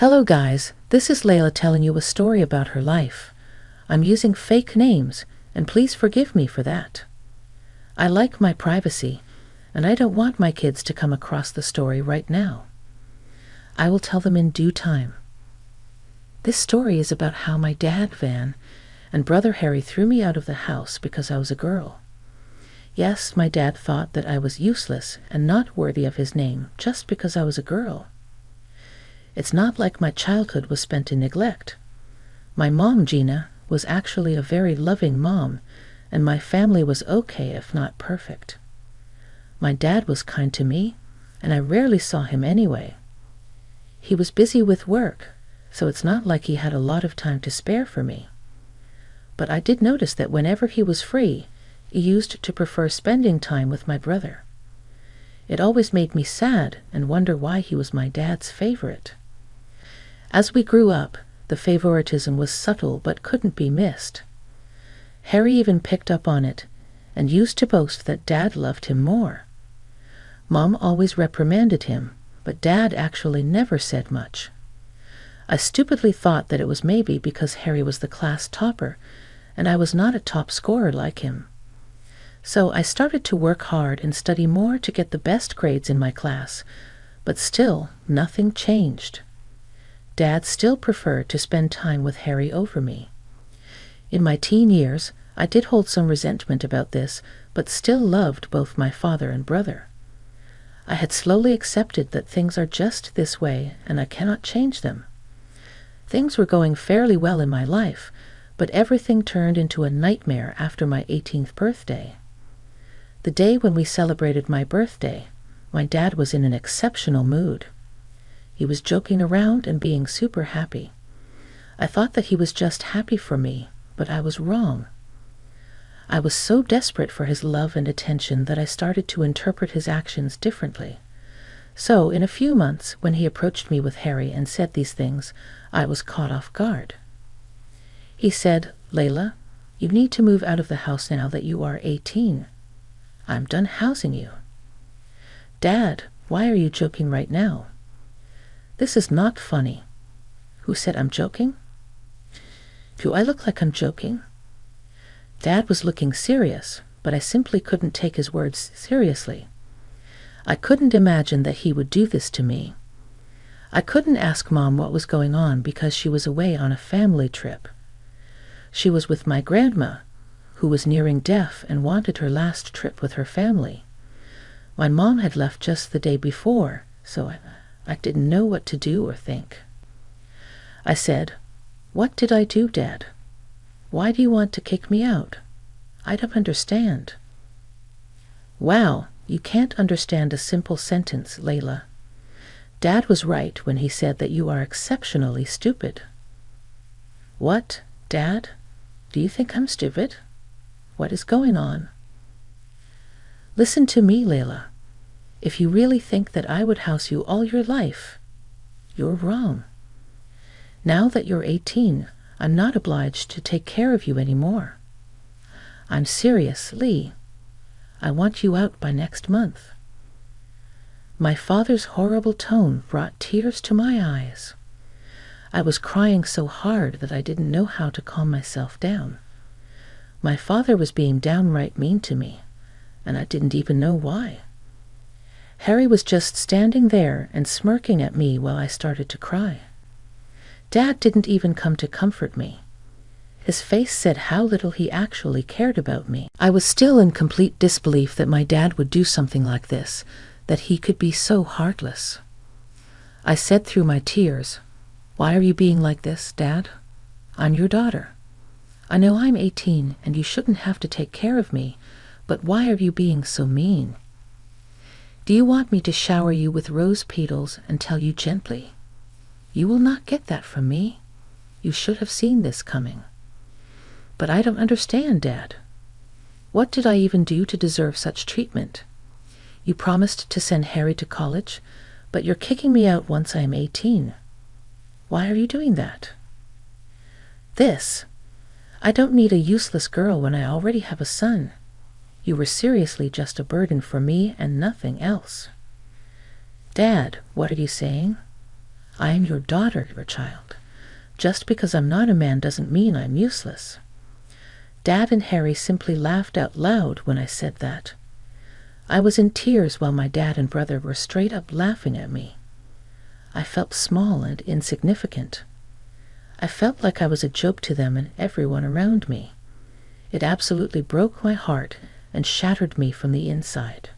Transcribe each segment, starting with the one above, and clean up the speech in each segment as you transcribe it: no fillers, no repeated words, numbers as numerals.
Hello guys, this is Layla telling you a story about her life. I'm using fake names, and please forgive me for that. I like my privacy, and I don't want my kids to come across the story right now. I will tell them in due time. This story is about how my dad, Van, and brother Harry threw me out of the house because I was a girl. Yes, my dad thought that I was useless and not worthy of his name just because I was a girl. It's not like my childhood was spent in neglect. My mom, Gina, was actually a very loving mom, and my family was okay if not perfect. My dad was kind to me, and I rarely saw him anyway. He was busy with work, so it's not like he had a lot of time to spare for me. But I did notice that whenever he was free, he used to prefer spending time with my brother. It always made me sad and wonder why he was my dad's favorite. As we grew up, the favoritism was subtle but couldn't be missed. Harry even picked up on it and used to boast that Dad loved him more. Mom always reprimanded him, but Dad actually never said much. I stupidly thought that it was maybe because Harry was the class topper and I was not a top scorer like him. So I started to work hard and study more to get the best grades in my class, but still nothing changed. Dad still preferred to spend time with Harry over me. In my teen years, I did hold some resentment about this, but still loved both my father and brother. I had slowly accepted that things are just this way and I cannot change them. Things were going fairly well in my life, but everything turned into a nightmare after my 18th birthday. The day when we celebrated my birthday, my dad was in an exceptional mood. He was joking around and being super happy. I thought that he was just happy for me, but I was wrong. I was so desperate for his love and attention that I started to interpret his actions differently. So, in a few months, when he approached me with Harry and said these things, I was caught off guard. He said, "Layla, you need to move out of the house now that you are 18. I'm done housing you." "Dad, why are you joking right now?" "This is not funny." "Who said I'm joking?" "Do I look like I'm joking?" Dad was looking serious, but I simply couldn't take his words seriously. I couldn't imagine that he would do this to me. I couldn't ask Mom what was going on because she was away on a family trip. She was with my grandma, who was nearing death and wanted her last trip with her family. My mom had left just the day before, so I didn't know what to do or think. I said, "What did I do, Dad? Why do you want to kick me out? I don't understand." "Wow, you can't understand a simple sentence, Layla. Dad was right when he said that you are exceptionally stupid." "What, Dad? Do you think I'm stupid? What is going on?" "Listen to me, Layla. If you really think that I would house you all your life, you're wrong. Now that you're 18, I'm not obliged to take care of you anymore. I'm serious, Lee. I want you out by next month." My father's horrible tone brought tears to my eyes. I was crying so hard that I didn't know how to calm myself down. My father was being downright mean to me, and I didn't even know why. Harry was just standing there and smirking at me while I started to cry. Dad didn't even come to comfort me. His face said how little he actually cared about me. I was still in complete disbelief that my dad would do something like this, that he could be so heartless. I said through my tears, "Why are you being like this, Dad? I'm your daughter. I know I'm 18 and you shouldn't have to take care of me, but why are you being so mean? Do you want me to shower you with rose petals and tell you gently? You will not get that from me. You should have seen this coming. But I don't understand, Dad. What did I even do to deserve such treatment? You promised to send Harry to college, but you're kicking me out once I am 18. Why are you doing that?" "This. I don't need a useless girl when I already have a son. You were seriously just a burden for me and nothing else." "Dad, what are you saying? I am your daughter, your child. Just because I'm not a man doesn't mean I'm useless." Dad and Harry simply laughed out loud when I said that. I was in tears while my dad and brother were straight up laughing at me. I felt small and insignificant. I felt like I was a joke to them and everyone around me. It absolutely broke my heart and shattered me from the inside.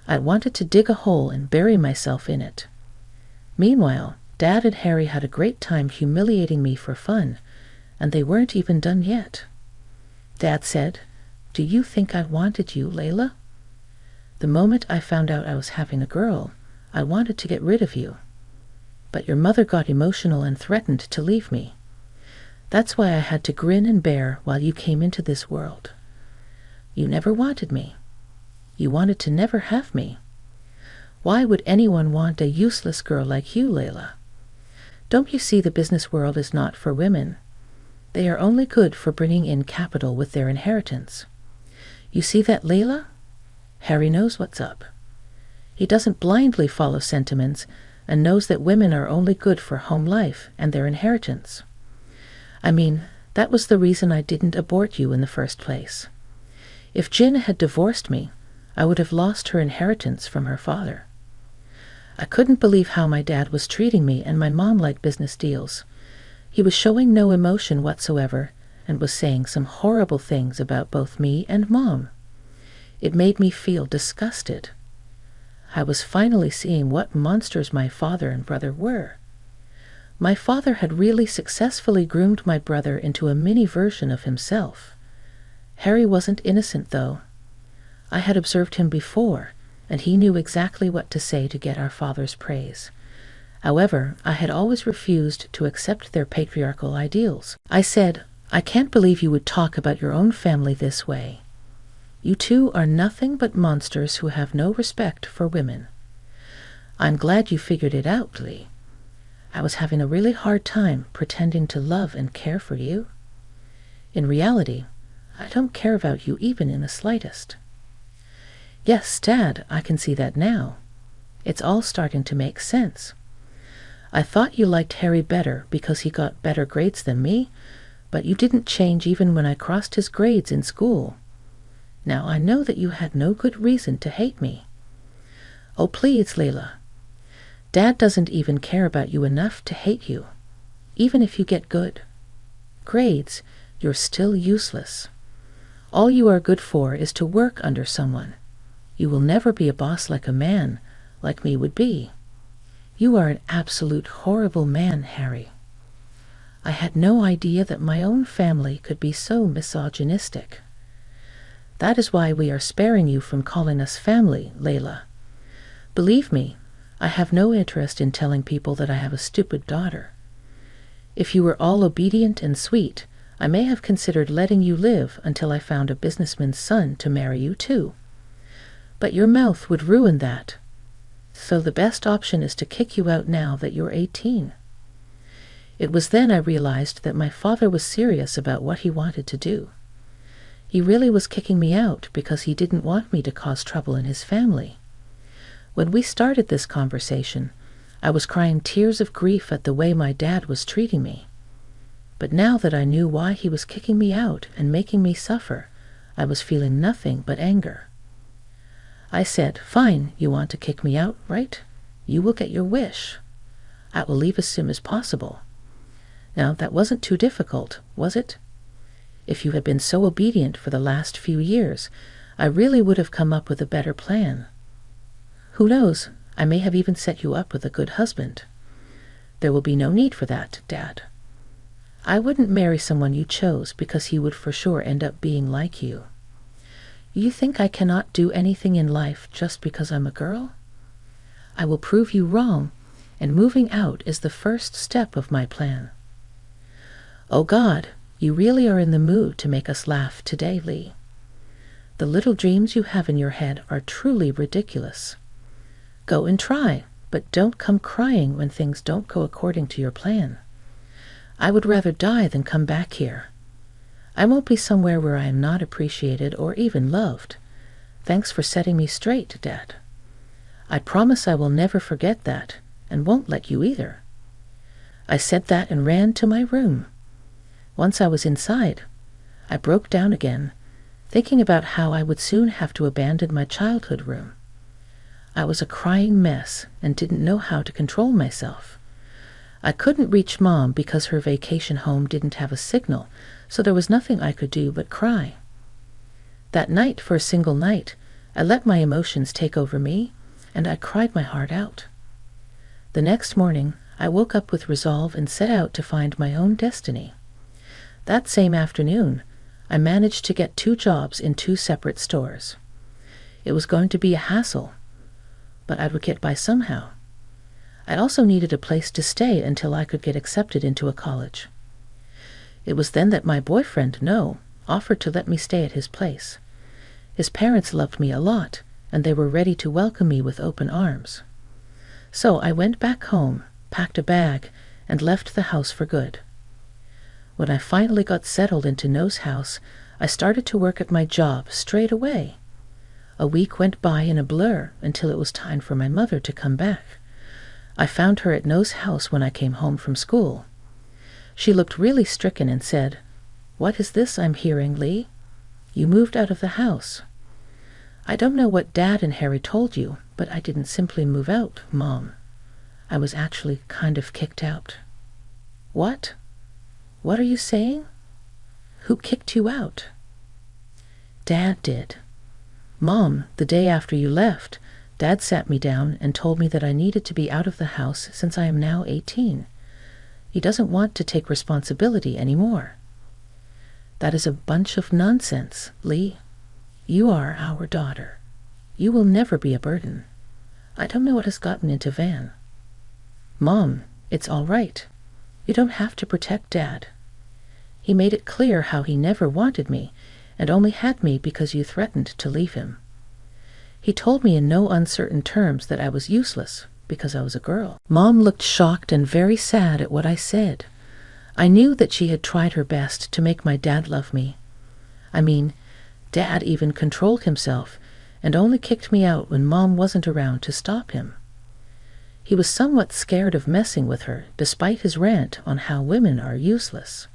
I wanted to dig a hole and bury myself in it. Meanwhile, Dad and Harry had a great time humiliating me for fun, and they weren't even done yet. Dad said, "Do you think I wanted you, Layla? The moment I found out I was having a girl, I wanted to get rid of you. But your mother got emotional and threatened to leave me. That's why I had to grin and bear while you came into this world. You never wanted me. You wanted to never have me. Why would anyone want a useless girl like you, Layla? Don't you see the business world is not for women? They are only good for bringing in capital with their inheritance. You see that, Layla? Harry knows what's up. He doesn't blindly follow sentiments and knows that women are only good for home life and their inheritance. I mean, that was the reason I didn't abort you in the first place. If Jin had divorced me, I would have lost her inheritance from her father. I couldn't believe how my dad was treating me, and my mom liked business deals. He was showing no emotion whatsoever and was saying some horrible things about both me and Mom. It made me feel disgusted. I was finally seeing what monsters my father and brother were. My father had really successfully groomed my brother into a mini version of himself. Harry wasn't innocent, though. I had observed him before, and he knew exactly what to say to get our father's praise. However, I had always refused to accept their patriarchal ideals. I said, "I can't believe you would talk about your own family this way. You two are nothing but monsters who have no respect for women. I'm glad you figured it out, Lee. I was having a really hard time pretending to love and care for you. In reality, I don't care about you even in the slightest." "Yes, Dad, I can see that now. It's all starting to make sense. I thought you liked Harry better because he got better grades than me, but you didn't change even when I crossed his grades in school. Now I know that you had no good reason to hate me." "Oh, please, Layla. Dad doesn't even care about you enough to hate you, even if you get good grades. You're still useless. All you are good for is to work under someone. You will never be a boss like a man, like me would be. You are an absolute horrible man, Harry." I had no idea that my own family could be so misogynistic. "That is why we are sparing you from calling us family, Layla. Believe me, I have no interest in telling people that I have a stupid daughter. If you were all obedient and sweet, I may have considered letting you live until I found a businessman's son to marry you to. But your mouth would ruin that. So the best option is to kick you out now that you're 18. It was then I realized that my father was serious about what he wanted to do. He really was kicking me out because he didn't want me to cause trouble in his family. When we started this conversation, I was crying tears of grief at the way my dad was treating me. But now that I knew why he was kicking me out and making me suffer, I was feeling nothing but anger. I said, "Fine, you want to kick me out, right? You will get your wish. I will leave as soon as possible." Now, that wasn't too difficult, was it? If you had been so obedient for the last few years, I really would have come up with a better plan. Who knows, I may have even set you up with a good husband. There will be no need for that, Dad. I wouldn't marry someone you chose because he would for sure end up being like you. You think I cannot do anything in life just because I'm a girl? I will prove you wrong, and moving out is the first step of my plan. Oh God, you really are in the mood to make us laugh today, Lee. The little dreams you have in your head are truly ridiculous. Go and try, but don't come crying when things don't go according to your plan. I would rather die than come back here. I won't be somewhere where I am not appreciated or even loved. Thanks for setting me straight, Dad. I promise I will never forget that, and won't let you either." I said that and ran to my room. Once I was inside, I broke down again, thinking about how I would soon have to abandon my childhood room. I was a crying mess and didn't know how to control myself. I couldn't reach Mom because her vacation home didn't have a signal, so there was nothing I could do but cry. That night, for a single night, I let my emotions take over me, and I cried my heart out. The next morning, I woke up with resolve and set out to find my own destiny. That same afternoon, I managed to get 2 jobs in 2 separate stores. It was going to be a hassle, but I would get by somehow. I also needed a place to stay until I could get accepted into a college. It was then that my boyfriend, Noah, offered to let me stay at his place. His parents loved me a lot, and they were ready to welcome me with open arms. So I went back home, packed a bag, and left the house for good. When I finally got settled into Noah's house, I started to work at my job straight away. A week went by in a blur until it was time for my mother to come back. I found her at Noah's house when I came home from school. She looked really stricken and said, "What is this I'm hearing, Lee? You moved out of the house." "I don't know what Dad and Harry told you, but I didn't simply move out, Mom. I was actually kind of kicked out." "What? What are you saying? Who kicked you out?" "Dad did. Mom, the day after you left, Dad sat me down and told me that I needed to be out of the house since I am now 18. He doesn't want to take responsibility anymore." "That is a bunch of nonsense, Lee. You are our daughter. You will never be a burden. I don't know what has gotten into Van." "Mom, it's all right. You don't have to protect Dad. He made it clear how he never wanted me and only had me because you threatened to leave him. He told me in no uncertain terms that I was useless because I was a girl." Mom looked shocked and very sad at what I said. I knew that she had tried her best to make my dad love me. I mean, Dad even controlled himself and only kicked me out when Mom wasn't around to stop him. He was somewhat scared of messing with her, despite his rant on how women are useless.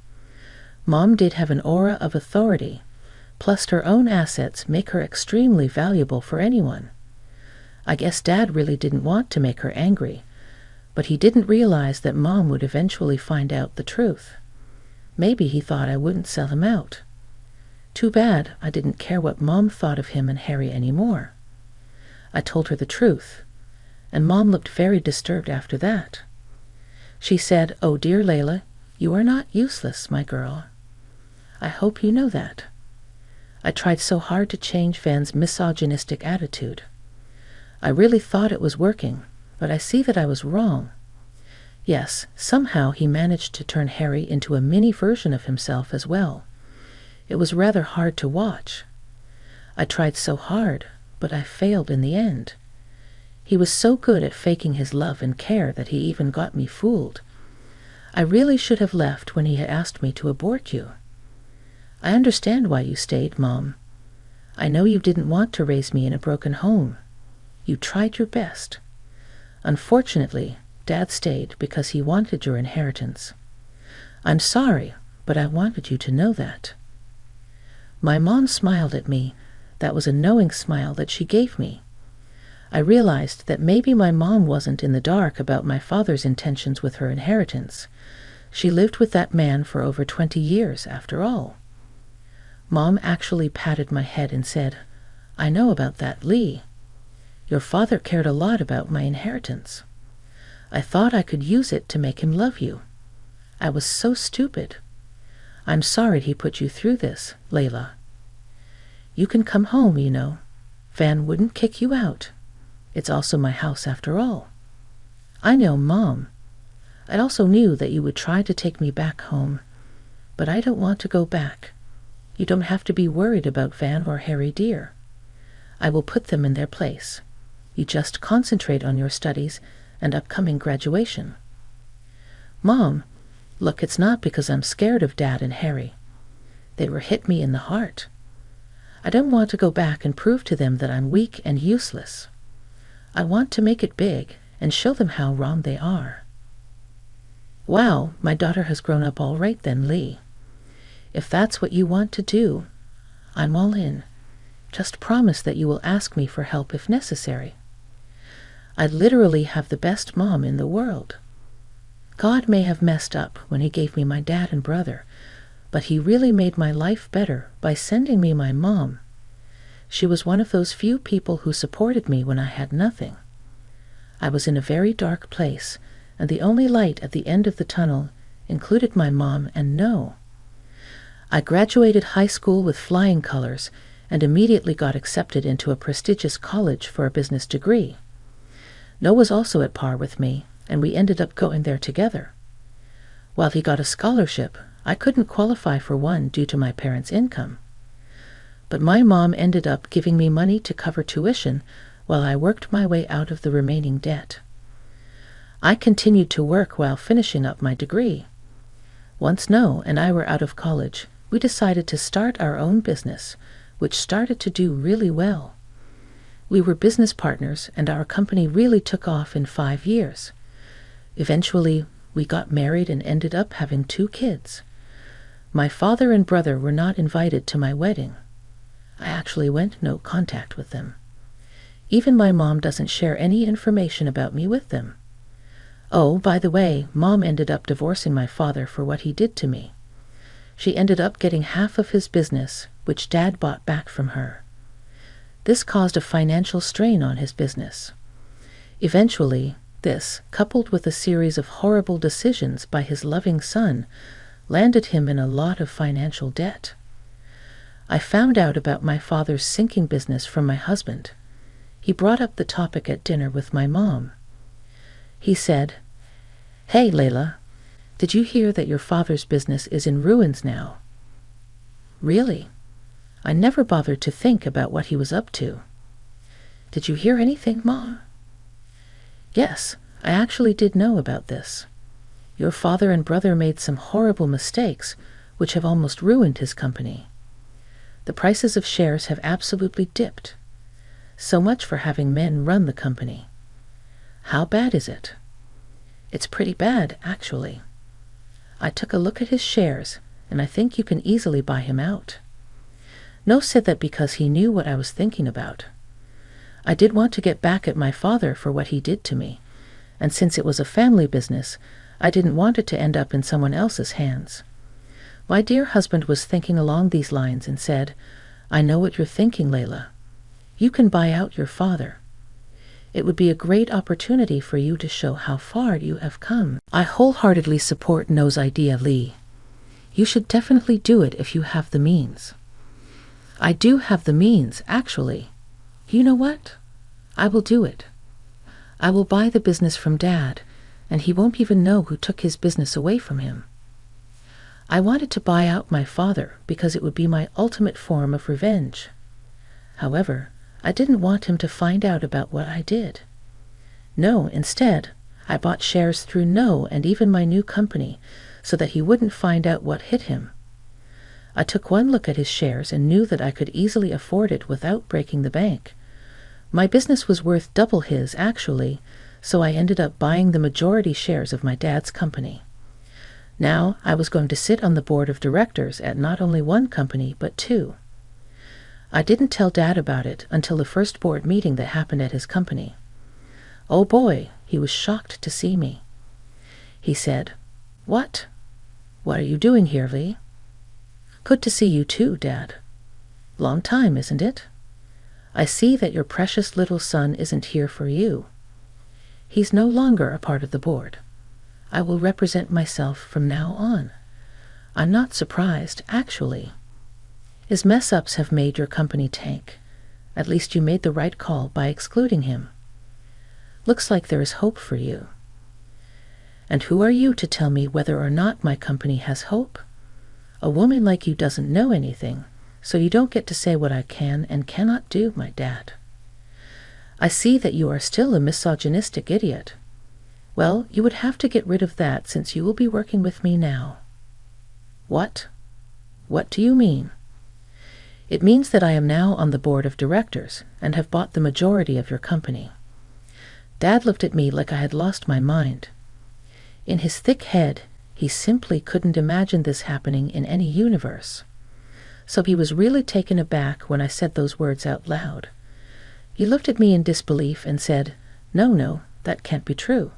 Mom did have an aura of authority, plus her own assets make her extremely valuable for anyone. I guess Dad really didn't want to make her angry, but he didn't realize that Mom would eventually find out the truth. Maybe he thought I wouldn't sell him out. Too bad I didn't care what Mom thought of him and Harry anymore. I told her the truth, and Mom looked very disturbed after that. She said, "Oh dear Layla, you are not useless, my girl. I hope you know that." I tried so hard to change Van's misogynistic attitude. I really thought it was working, but I see that I was wrong. Yes, somehow he managed to turn Harry into a mini version of himself as well. It was rather hard to watch. I tried so hard, but I failed in the end. He was so good at faking his love and care that he even got me fooled. I really should have left when he had asked me to abort you. I understand why you stayed, Mom. I know you didn't want to raise me in a broken home. You tried your best. Unfortunately, Dad stayed because he wanted your inheritance. I'm sorry, but I wanted you to know that." My mom smiled at me. That was a knowing smile that she gave me. I realized that maybe my mom wasn't in the dark about my father's intentions with her inheritance. She lived with that man for over 20 years, after all. Mom actually patted my head and said, "I know about that, Lee. Your father cared a lot about my inheritance. I thought I could use it to make him love you. I was so stupid. I'm sorry he put you through this, Layla. You can come home, you know. Van wouldn't kick you out. It's also my house after all." "I know, Mom. I also knew that you would try to take me back home, but I don't want to go back. You don't have to be worried about Van or Harry, dear. I will put them in their place. You just concentrate on your studies and upcoming graduation." "Mom, look, it's not because I'm scared of Dad and Harry. They were hit me in the heart. I don't want to go back and prove to them that I'm weak and useless. I want to make it big and show them how wrong they are. Wow, my daughter has grown up all right then, Lee. If that's what you want to do, I'm all in. Just promise that you will ask me for help if necessary. I literally have the best mom in the world. God may have messed up when he gave me my dad and brother, but he really made my life better by sending me my mom. She was one of those few people who supported me when I had nothing. I was in a very dark place, and the only light at the end of the tunnel included my mom and No. I graduated high school with flying colors and immediately got accepted into a prestigious college for a business degree. No was also at par with me, and we ended up going there together. While he got a scholarship, I couldn't qualify for one due to my parents' income. But my mom ended up giving me money to cover tuition while I worked my way out of the remaining debt. I continued to work while finishing up my degree. Once No and I were out of college, we decided to start our own business, which started to do really well. We were business partners, and our company really took off in 5 years. Eventually, we got married and ended up having 2 kids. My father and brother were not invited to my wedding. I actually went no contact with them. Even my mom doesn't share any information about me with them. Oh, by the way, Mom ended up divorcing my father for what he did to me. She ended up getting half of his business, which Dad bought back from her. This caused a financial strain on his business. Eventually, this, coupled with a series of horrible decisions by his loving son, landed him in a lot of financial debt. I found out about my father's sinking business from my husband. He brought up the topic at dinner with my mom. He said, "Hey, Layla, did you hear that your father's business is in ruins now?" Really? I never bothered to think about what he was up to. Did you hear anything, Ma? Yes, I actually did know about this. Your father and brother made some horrible mistakes, which have almost ruined his company. The prices of shares have absolutely dipped. So much for having men run the company. How bad is it? It's pretty bad, actually. I took a look at his shares, and I think you can easily buy him out. No said that because he knew what I was thinking about. I did want to get back at my father for what he did to me, and since it was a family business, I didn't want it to end up in someone else's hands. My dear husband was thinking along these lines and said, "I know what you're thinking, Layla. You can buy out your father. It would be a great opportunity for you to show how far you have come." I wholeheartedly support No's idea, Lee. You should definitely do it if you have the means. I do have the means, actually. You know what? I will do it. I will buy the business from Dad, and he won't even know who took his business away from him. I wanted to buy out my father because it would be my ultimate form of revenge. However, I didn't want him to find out about what I did. No, instead, I bought shares through No and even my new company so that he wouldn't find out what hit him. I took one look at his shares and knew that I could easily afford it without breaking the bank. My business was worth double his, actually, so I ended up buying the majority shares of my dad's company. Now I was going to sit on the board of directors at not only one company, but 2. I didn't tell Dad about it until the first board meeting that happened at his company. Oh boy, he was shocked to see me. He said, "What? What are you doing here, Lee?" "Good to see you too, Dad. Long time, isn't it? I see that your precious little son isn't here for you. He's no longer a part of the board. I will represent myself from now on. I'm not surprised, actually. His mess-ups have made your company tank. At least you made the right call by excluding him. Looks like there is hope for you. And who are you to tell me whether or not my company has hope? A woman like you doesn't know anything, so you don't get to say what I can and cannot do, my dad. I see that you are still a misogynistic idiot. Well, you would have to get rid of that since you will be working with me now." "What? What do you mean?" "It means that I am now on the board of directors and have bought the majority of your company. Dad looked at me like I had lost my mind. In his thick head, he simply couldn't imagine this happening in any universe. So he was really taken aback when I said those words out loud. He looked at me in disbelief and said, No, that can't be true.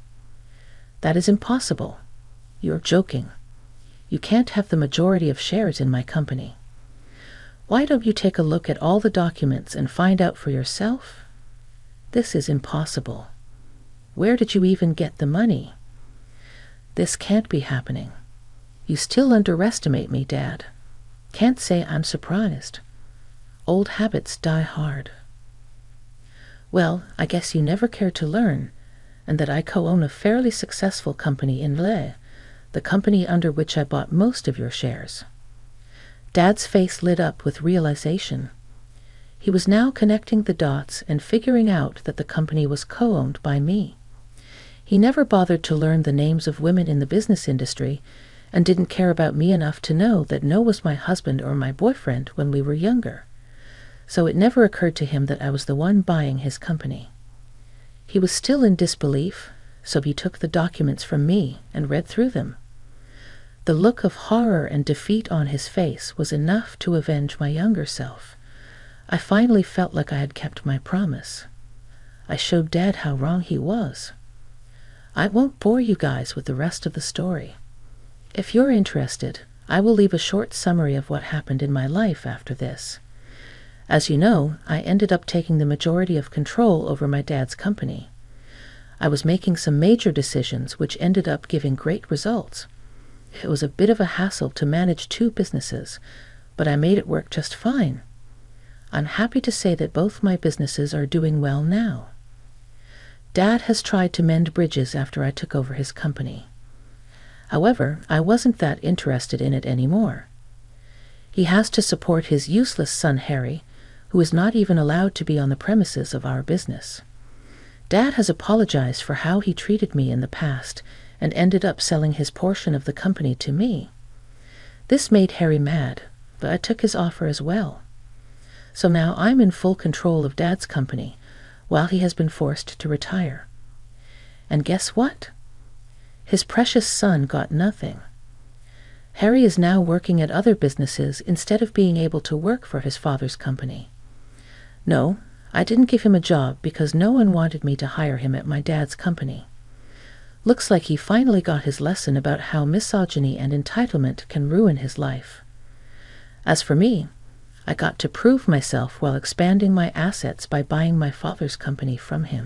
That is impossible. You're joking. You can't have the majority of shares in my company. Why don't you take a look at all the documents and find out for yourself? This is impossible. Where did you even get the money? This can't be happening. You still underestimate me, Dad. Can't say I'm surprised. Old habits die hard. Well, I guess you never cared to learn, and that I co-own a fairly successful company in Le, the company under which I bought most of your shares. Dad's face lit up with realization. He was now connecting the dots and figuring out that the company was co-owned by me. He never bothered to learn the names of women in the business industry and didn't care about me enough to know that No was my husband or my boyfriend when we were younger. So it never occurred to him that I was the one buying his company. He was still in disbelief, so he took the documents from me and read through them. The look of horror and defeat on his face was enough to avenge my younger self. I finally felt like I had kept my promise. I showed Dad how wrong he was. I won't bore you guys with the rest of the story. If you're interested, I will leave a short summary of what happened in my life after this. As you know, I ended up taking the majority of control over my dad's company. I was making some major decisions which ended up giving great results. It was a bit of a hassle to manage two businesses, but I made it work just fine. I'm happy to say that both my businesses are doing well now. Dad has tried to mend bridges after I took over his company. However, I wasn't that interested in it anymore. He has to support his useless son Harry, who is not even allowed to be on the premises of our business. Dad has apologized for how he treated me in the past and ended up selling his portion of the company to me. This made Harry mad, but I took his offer as well. So now I'm in full control of Dad's company, while he has been forced to retire. And guess what? His precious son got nothing. Harry is now working at other businesses instead of being able to work for his father's company. No, I didn't give him a job because no one wanted me to hire him at my dad's company. Looks like he finally got his lesson about how misogyny and entitlement can ruin his life. As for me, I got to prove myself while expanding my assets by buying my father's company from him.